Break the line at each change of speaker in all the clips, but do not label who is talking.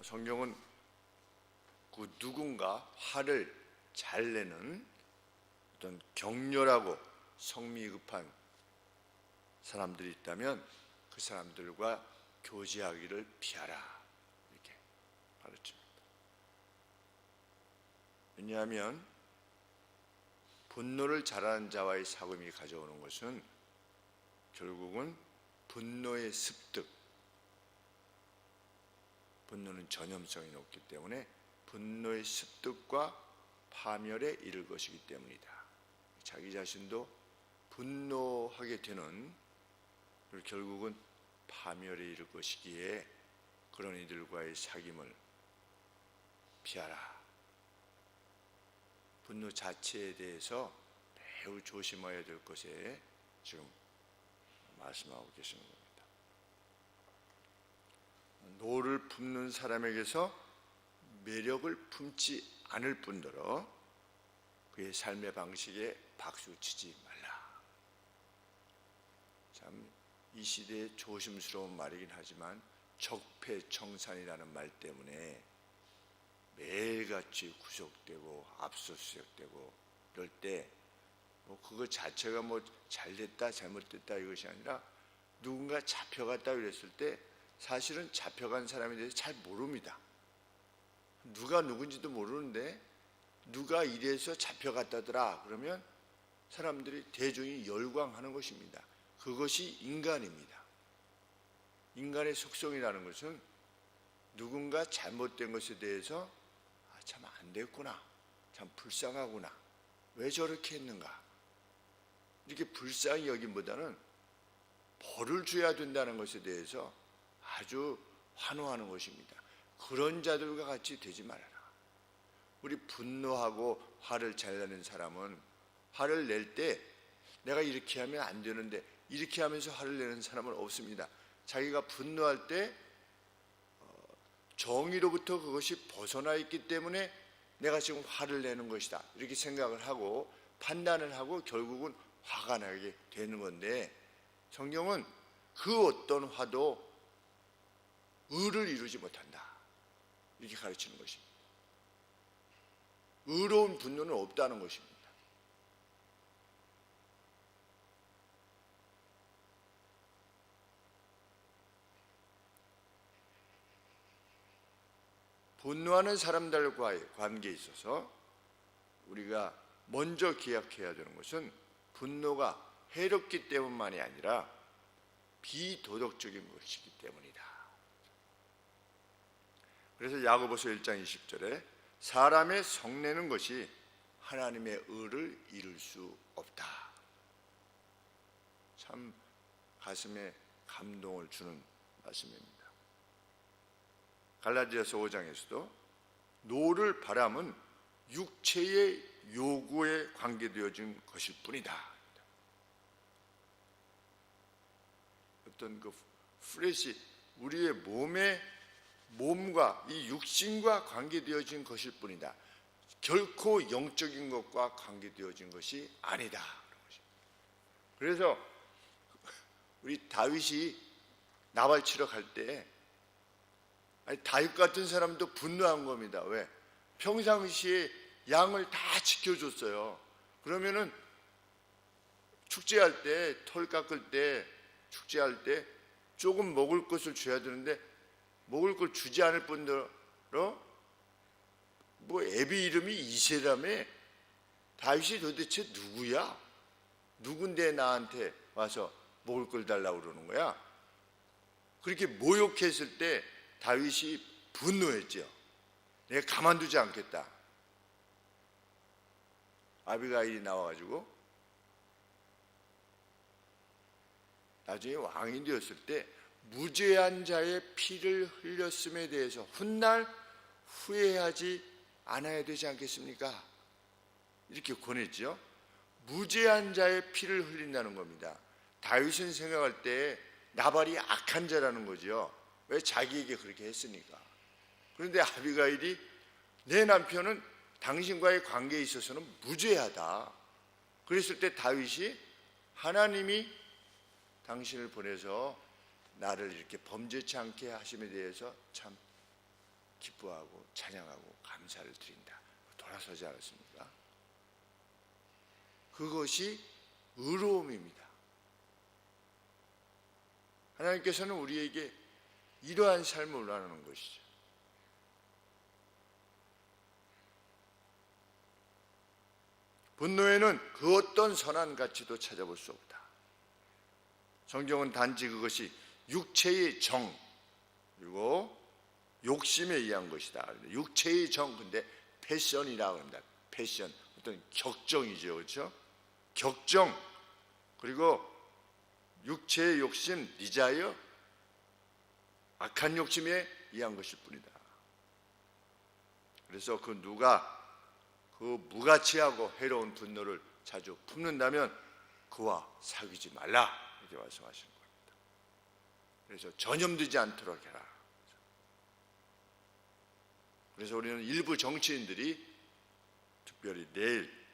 성경은 그 누군가 화를 잘 내는 어떤 격렬하고 성미 급한 사람들이 있다면 그 사람들과 교제하기를 피하라 이렇게 가르칩니다. 왜냐하면 분노를 잘하는 자와의 사귐이 가져오는 것은 결국은 분노의 습득, 분노는 전염성이 높기 때문에 분노의 습득과 파멸에 이를 것이기 때문이다. 자기 자신도 분노하게 되는, 결국은 파멸에 이를 것이기에 그런 이들과의 사귐을 피하라. 분노 자체에 대해서 매우 조심해야 될 것에 지금 말씀하고 계시는 겁니다. 노를 품는 사람에게서 매력을 품지 않을 뿐더러 그의 삶의 방식에 박수치지 말라. 참 이 시대의 조심스러운 말이긴 하지만 적폐청산이라는 말 때문에 매일같이 구속되고 압수수색되고 이럴 때 그거 자체가 잘됐다 잘못됐다 이것이 아니라 누군가 잡혀갔다 그랬을 때 사실은 잡혀간 사람에 대해서 잘 모릅니다. 누가 누군지도 모르는데 누가 이래서 잡혀갔다더라 그러면 사람들이 대중이 열광하는 것입니다. 그것이 인간입니다. 인간의 속성이라는 것은 누군가 잘못된 것에 대해서 참 안 됐구나, 참 불쌍하구나, 왜 저렇게 했는가 이렇게 불쌍히 여김보다는 벌을 줘야 된다는 것에 대해서 아주 환호하는 것입니다. 그런 자들과 같이 되지 말아라. 우리 분노하고 화를 잘 내는 사람은 화를 낼 때 내가 이렇게 하면 안 되는데 이렇게 하면서 화를 내는 사람은 없습니다. 자기가 분노할 때 정의로부터 그것이 벗어나 있기 때문에 내가 지금 화를 내는 것이다 이렇게 생각을 하고 판단을 하고 결국은 화가 나게 되는 건데, 성경은 그 어떤 화도 의를 이루지 못한다 이렇게 가르치는 것입니다. 의로운 분노는 없다는 것입니다. 분노하는 사람들과의 관계에 있어서 우리가 먼저 기억해야 되는 것은 분노가 해롭기 때문만이 아니라 비도덕적인 것이기 때문이다. 그래서 야고보서 1장 20절에 사람의 성내는 것이 하나님의 의를 이룰 수 없다. 참 가슴에 감동을 주는 말씀입니다. 갈라디아서 5장에서도 노를 바람은 육체의 요구에 관계되어진 것일 뿐이다. 어떤 그 플래시, 우리의 몸과 이 육신과 관계되어진 것일 뿐이다. 결코 영적인 것과 관계되어진 것이 아니다. 그래서 우리 다윗이 나발 치러 갈 때 다윗 같은 사람도 분노한 겁니다. 왜? 평상시에 양을 다 지켜줬어요. 그러면은 축제할 때, 털 깎을 때, 축제할 때 조금 먹을 것을 줘야 되는데 먹을 걸 주지 않을 뿐더러 애비 이름이 이세라며 다윗이 도대체 누구야? 누군데 나한테 와서 먹을 걸 달라고 그러는 거야? 그렇게 모욕했을 때 다윗이 분노했죠. 내가 가만두지 않겠다. 아비가일이 나와가지고 나중에 왕이 되었을 때 무죄한 자의 피를 흘렸음에 대해서 훗날 후회하지 않아야 되지 않겠습니까? 이렇게 권했죠. 무죄한 자의 피를 흘린다는 겁니다. 다윗은 생각할 때 나발이 악한 자라는 거죠. 왜? 자기에게 그렇게 했으니까. 그런데 아비가일이 내 남편은 당신과의 관계에 있어서는 무죄하다. 그랬을 때 다윗이 하나님이 당신을 보내서 나를 이렇게 범죄치 않게 하심에 대해서 참 기뻐하고 찬양하고 감사를 드린다. 돌아서지 않았습니까? 그것이 의로움입니다. 하나님께서는 우리에게 이러한 삶을 원하는 것이죠. 분노에는 그 어떤 선한 가치도 찾아볼 수 없다. 성경은 단지 그것이 육체의 정 그리고 욕심에 의한 것이다. 육체의 정, 근데 패션이라고 합니다. 패션, 어떤 격정이죠, 그렇죠? 격정, 그리고 육체의 욕심, 디자이어, 악한 욕심에 의한 것일 뿐이다. 그래서 그 누가 그 무가치하고 해로운 분노를 자주 품는다면 그와 사귀지 말라, 이렇게 말씀하시는 겁니다. 그래서 전염되지 않도록 해라. 그래서 우리는 일부 정치인들이 특별히 내일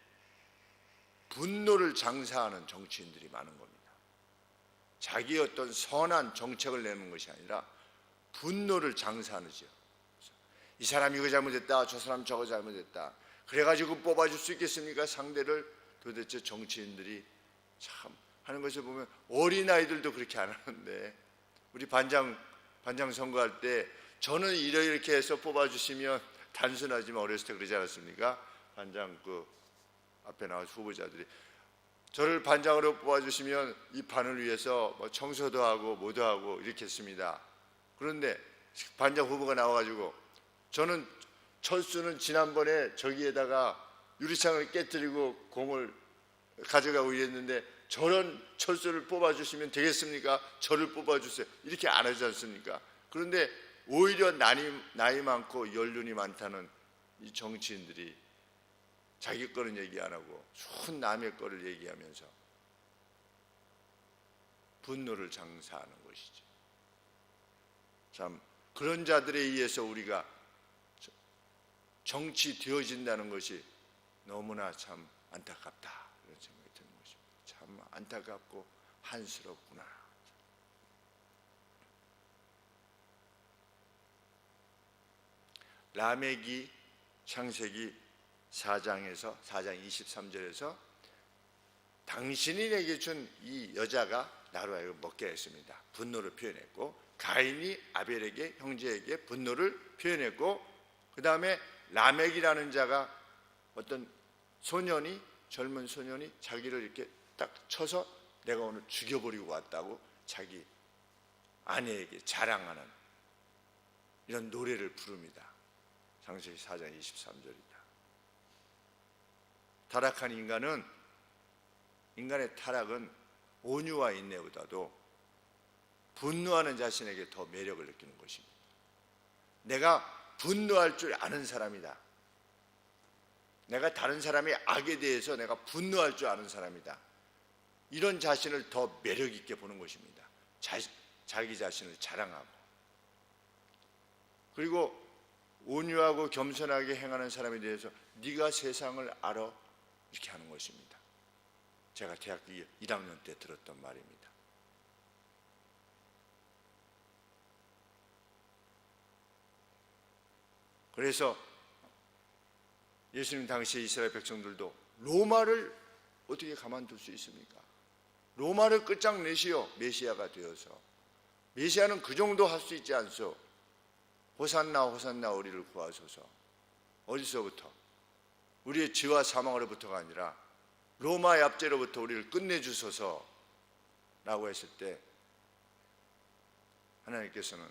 분노를 장사하는 정치인들이 많은 겁니다. 자기의 어떤 선한 정책을 내는 것이 아니라 분노를 장사하는지요. 이 사람이 이거 잘못했다, 저 사람 저거 잘못했다. 그래가지고 뽑아줄 수 있겠습니까? 상대를. 도대체 정치인들이 참 하는 것을 보면 어린아이들도 그렇게 안 하는데, 우리 반장 선거할 때 저는 이렇게 해서 뽑아주시면, 단순하지만 어렸을 때 그러지 않았습니까? 반장 그 앞에 나온 후보자들이 저를 반장으로 뽑아주시면 이 판을 위해서 뭐 청소도 하고 뭐도 하고 이렇게 했습니다. 그런데 반장 후보가 나와가지고 저는 철수는 지난번에 저기에다가 유리창을 깨뜨리고 공을 가져가고 이랬는데 저런 철수를 뽑아주시면 되겠습니까? 저를 뽑아주세요. 이렇게 안 하지 않습니까? 그런데 오히려 나이 많고 연륜이 많다는 이 정치인들이 자기 거는 얘기 안 하고 순 남의 거를 얘기하면서 분노를 장사하는 것이죠. 참 그런 자들에 의해서 우리가 정치되어진다는 것이 너무나 참 안타깝다, 이런 생각이 드는 것입니다. 참 안타깝고 한스럽구나. 라멕이 창세기 4장 23절에서 당신이 내게 준 이 여자가 나로 하여금 먹게 했습니다. 분노를 표현했고, 가인이 아벨에게, 형제에게 분노를 표현했고, 그 다음에 라멕이라는 자가 어떤 젊은 소년이 자기를 이렇게 딱 쳐서 내가 오늘 죽여버리고 왔다고 자기 아내에게 자랑하는 이런 노래를 부릅니다. 창세기 4장 23절이다. 타락한 인간의 타락은 온유와 인내보다도 분노하는 자신에게 더 매력을 느끼는 것입니다. 내가 분노할 줄 아는 사람이다. 내가 다른 사람의 악에 대해서 내가 분노할 줄 아는 사람이다. 이런 자신을 더 매력 있게 보는 것입니다. 자기 자신을 자랑하고, 그리고 온유하고 겸손하게 행하는 사람에 대해서 네가 세상을 알아, 이렇게 하는 것입니다. 제가 대학교 1학년 때 들었던 말입니다. 그래서 예수님 당시에 이스라엘 백성들도 로마를 어떻게 가만둘 수 있습니까? 로마를 끝장내시오, 메시아가 되어서. 메시아는 그 정도 할 수 있지 않소. 호산나 호산나 우리를 구하소서. 어디서부터? 우리의 죄와 사망으로부터가 아니라 로마의 압제로부터 우리를 끝내주소서 라고 했을 때 하나님께서는,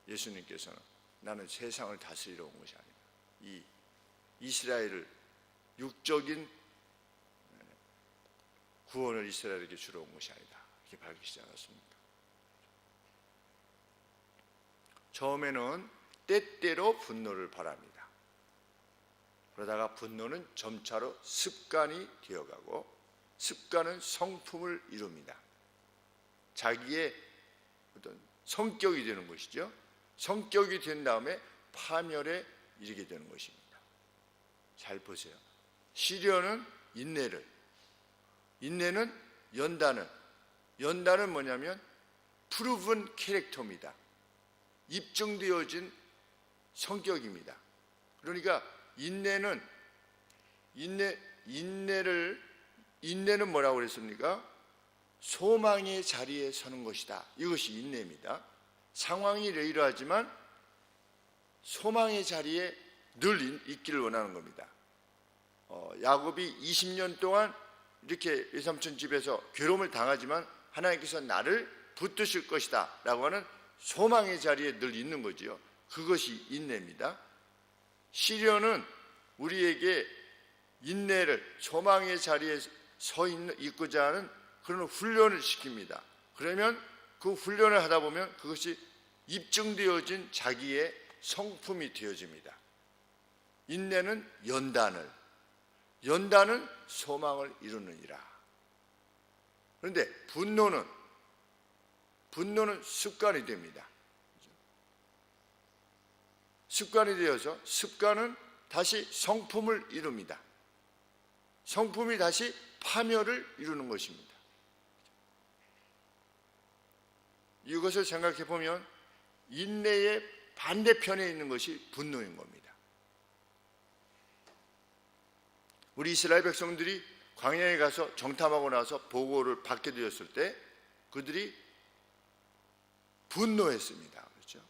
예수님께서는 나는 세상을 다스리러 온 것이 아니다, 이 이스라엘을, 육적인 구원을 이스라엘에게 주러 온 것이 아니다, 이렇게 밝히시지 않았습니까? 처음에는 때때로 분노를 바랍니다. 그러다가 분노는 점차로 습관이 되어가고, 습관은 성품을 이룹니다. 자기의 어떤 성격이 되는 것이죠. 성격이 된 다음에 파멸에 이르게 되는 것입니다. 잘 보세요. 시련은 인내를, 인내는 연단은 뭐냐면 프루븐 캐릭터입니다. 입증되어진 성격입니다. 그러니까 인내는 뭐라고 그랬습니까? 소망의 자리에 서는 것이다. 이것이 인내입니다. 상황이 이러이러하지만 소망의 자리에 늘 있기를 원하는 겁니다. 야곱이 20년 동안 이렇게 외삼촌 집에서 괴로움을 당하지만 하나님께서 나를 붙드실 것이다 라고 하는 소망의 자리에 늘 있는 거지요. 그것이 인내입니다. 시련은 우리에게 인내를 소망의 자리에 있고자 하는 그런 훈련을 시킵니다. 그러면 그 훈련을 하다 보면 그것이 입증되어진 자기의 성품이 되어집니다. 인내는 연단은 소망을 이루느니라. 그런데 분노는 습관이 됩니다. 습관이 되어서 습관은 다시 성품을 이룹니다. 성품이 다시 파멸을 이루는 것입니다. 이것을 생각해 보면 인내의 반대편에 있는 것이 분노인 겁니다. 우리 이스라엘 백성들이 광야에 가서 정탐하고 나서 보고를 받게 되었을 때 그들이 분노했습니다. 그렇죠?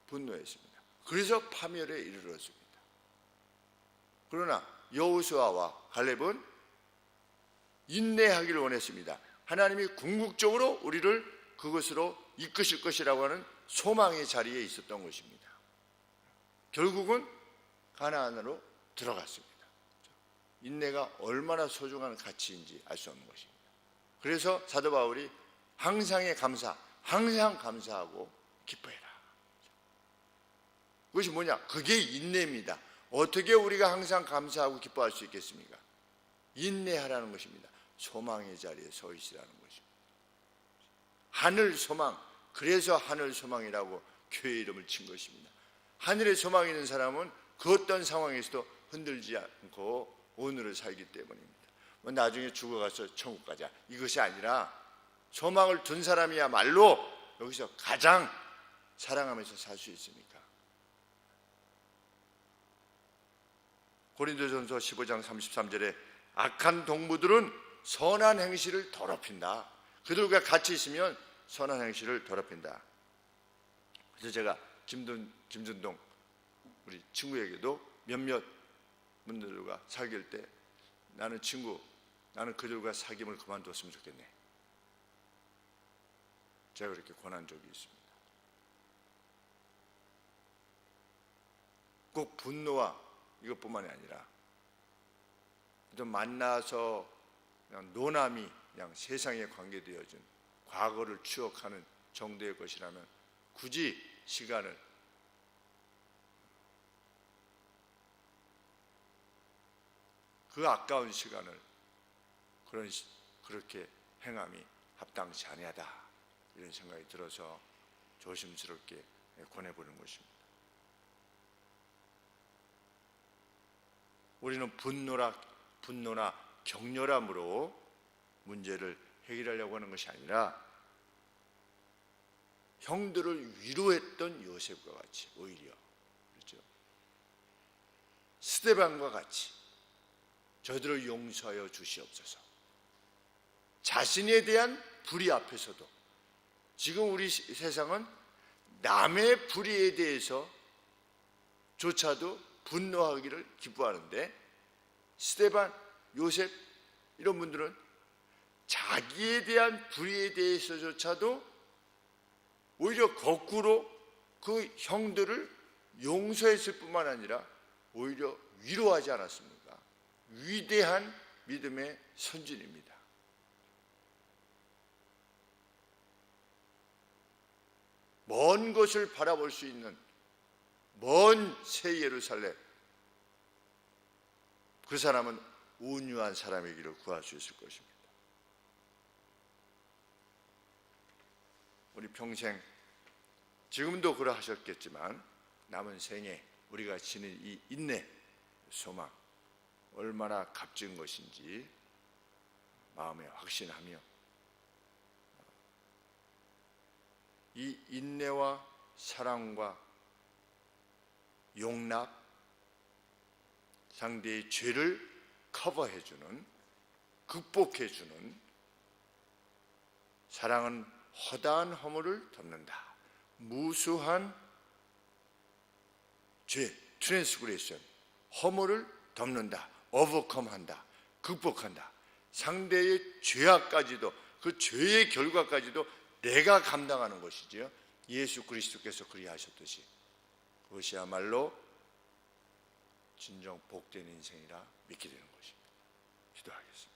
분노했습니다. 그래서 파멸에 이르렀습니다. 그러나 여호수아와 갈렙은 인내하기를 원했습니다. 하나님이 궁극적으로 우리를 그것으로 이끄실 것이라고 하는 소망의 자리에 있었던 것입니다. 결국은 가나안으로 들어갔습니다. 인내가 얼마나 소중한 가치인지 알 수 없는 것입니다. 그래서 사도 바울이 항상 감사하고 기뻐해라. 그것이 뭐냐? 그게 인내입니다. 어떻게 우리가 항상 감사하고 기뻐할 수 있겠습니까? 인내하라는 것입니다. 소망의 자리에 서 있으라는 것입니다. 하늘 소망, 그래서 하늘 소망이라고 교회 이름을 친 것입니다. 하늘에 소망이 있는 사람은 그 어떤 상황에서도 흔들지 않고 오늘을 살기 때문입니다. 나중에 죽어가서 천국 가자, 이것이 아니라 소망을 둔 사람이야말로 여기서 가장 사랑하면서 살 수 있습니까? 고린도전서 15장 33절에 악한 동무들은 선한 행실을 더럽힌다. 그들과 같이 있으면 선한 행실을 더럽힌다. 그래서 제가 김준동 우리 친구에게도 몇몇 분들과 사귈 때 나는 그들과 사귐을 그만뒀으면 좋겠네. 제가 그렇게 권한 적이 있습니다. 꼭 분노와 이것뿐만이 아니라 좀 만나서 그냥 노남이 그냥 세상에 관계되어진 과거를 추억하는 정도의 것이라면 굳이 시간을 그 아까운 시간을 그렇게 행함이 합당치 아니하다 이런 생각이 들어서 조심스럽게 권해보는 것입니다. 우리는 분노나 격렬함으로 문제를 해결하려고 하는 것이 아니라 형들을 위로했던 요셉과 같이 오히려 그렇죠? 스데반과 같이 저들을 용서하여 주시옵소서. 자신에 대한 불의 앞에서도 지금 우리 세상은 남의 불의에 대해서 조차도 분노하기를 기뻐하는데 스데반, 요셉 이런 분들은 자기에 대한 불의에 대해서조차도 오히려 거꾸로 그 형들을 용서했을 뿐만 아니라 오히려 위로하지 않았습니까? 위대한 믿음의 선진입니다. 먼 것을 바라볼 수 있는 먼 새 예루살렘, 그 사람은 온유한 사람이기를 구할 수 있을 것입니다. 우리 평생 지금도 그러하셨겠지만 남은 생에 우리가 지닌 이 인내, 소망 얼마나 값진 것인지 마음에 확신하며 이 인내와 사랑과 용납, 상대의 죄를 커버해주는, 극복해주는, 사랑은 허다한 허물을 덮는다. 무수한 죄, 트랜스그레션, 허물을 덮는다. 오버컴한다. 극복한다. 상대의 죄악까지도, 그 죄의 결과까지도 내가 감당하는 것이지요. 예수 그리스도께서 그리하셨듯이. 그것이야말로 진정 복된 인생이라 믿게 되는 것입니다. 기도하겠습니다.